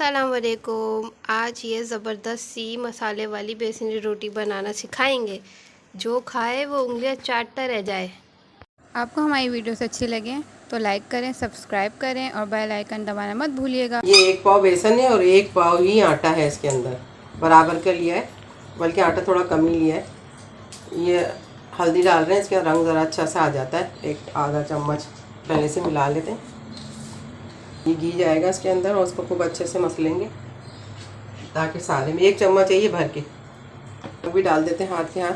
अस्सलाम वालेकुम। आज ये ज़बरदस्त सी मसाले वाली बेसनी रोटी बनाना सिखाएंगे। जो खाए वो उंगलियां चाटता रह जाए। आपको हमारी वीडियोस अच्छी लगे तो लाइक करें, सब्सक्राइब करें और बेल आइकन दबाना मत भूलिएगा। ये 1 पाव बेसन है और 1 पाव ही आटा है इसके अंदर, बराबर का लिया है, बल्कि आटा थोड़ा कम ही लिया है। ये हल्दी डाल रहे हैं, इसका रंग ज़रा अच्छा सा आ जाता है। एक आधा चम्मच पहले से मिला लेते हैं। ये घी जाएगा इसके अंदर और उसको खूब अच्छे से मसलेंगे ताकि सारे में 1 चम्मच है ये भर के। वो भी डाल देते हैं हाथ के हाथ।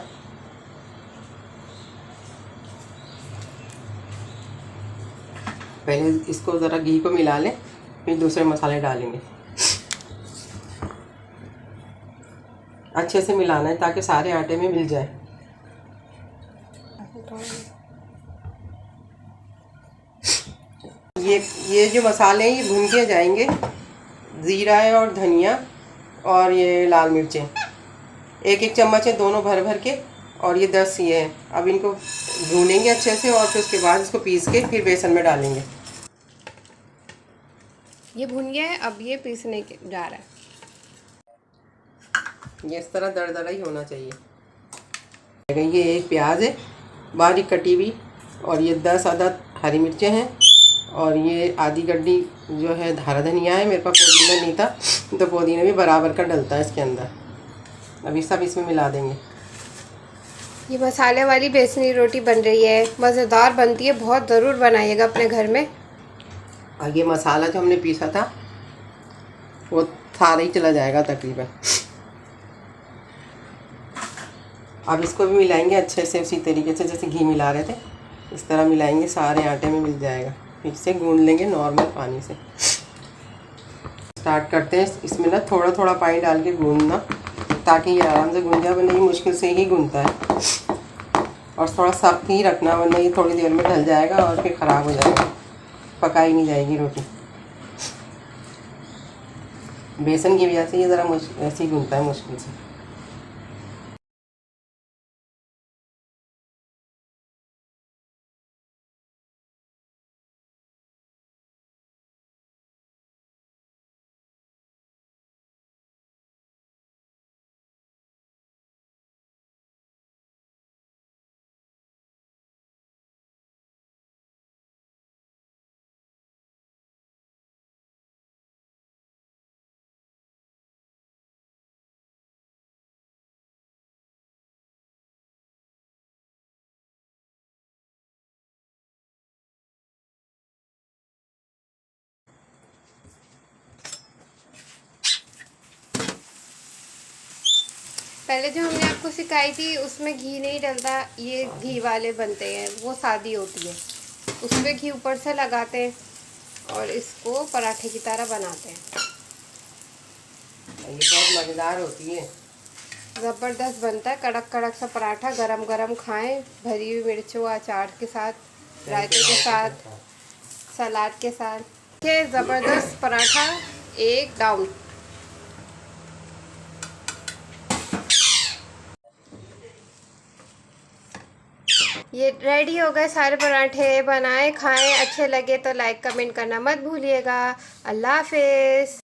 पहले इसको ज़रा घी को मिला लें, फिर दूसरे मसाले डालेंगे। अच्छे से मिलाना है ताकि सारे आटे में मिल जाए। ये जो मसाले हैं ये भून के जाएंगे। ज़ीरा है और धनिया और ये लाल मिर्चें 1-1 चम्मच है, दोनों भर भर के। और ये 10 ये है। अब इनको भूनेंगे अच्छे से और फिर उसके बाद इसको पीस के फिर बेसन में डालेंगे। ये भुन गया है, अब ये पीसने के जा रहा है। ये इस तरह दरदरा ही होना चाहिए। ये एक प्याज है बारीक कटी हुई, और ये 10 अदद हरी मिर्चें हैं, और ये आधी गड्डी जो है हरा धनिया है। मेरे पास पुदीना नहीं था तो पुदीना भी बराबर का डलता है इसके अंदर। अभी सब इसमें मिला देंगे। ये मसाले वाली बेसनी रोटी बन रही है, मज़ेदार बनती है, बहुत ज़रूर बनाइएगा अपने घर में। और ये मसाला जो हमने पीसा था वो सारा ही चला जाएगा तकरीबन। अब इसको भी मिलाएंगे अच्छे से, उसी तरीके से जैसे घी मिला रहे थे इस तरह मिलाएंगे, सारे आटे में मिल जाएगा। फिर से गूंद लेंगे नॉर्मल पानी से। स्टार्ट करते हैं। इसमें ना थोड़ा थोड़ा पानी डाल के गूंदना ताकि ये आराम से गूंजा, वरना ये मुश्किल से ही गूंदता है। और थोड़ा सख्त ही रखना, वरना ये थोड़ी देर में ढल जाएगा और फिर ख़राब हो जाएगा, पकाई नहीं जाएगी रोटी। बेसन की वजह से ये ज़रा ऐसे ही गूंदता है मुश्किल से। पहले जो हमने आपको सिखाई थी उसमें घी नहीं डलता, ये घी वाले बनते हैं, वो सादी होती है। उसमें घी ऊपर से लगाते हैं और इसको पराठे की तरह बनाते हैं। ये बहुत मज़ेदार होती है, ज़बरदस्त बनता है। कड़क कड़क सा पराठा गरम गरम खाएं, भरी हुई मिर्चों अचार के साथ, रायते के साथ, सलाद के साथ। ये ज़बरदस्त पराठा एक डाउन। ये रेडी हो गए सारे पराठे। बनाएं, खाएं, अच्छे लगे तो लाइक कमेंट करना मत भूलिएगा। अल्लाह हाफिज़।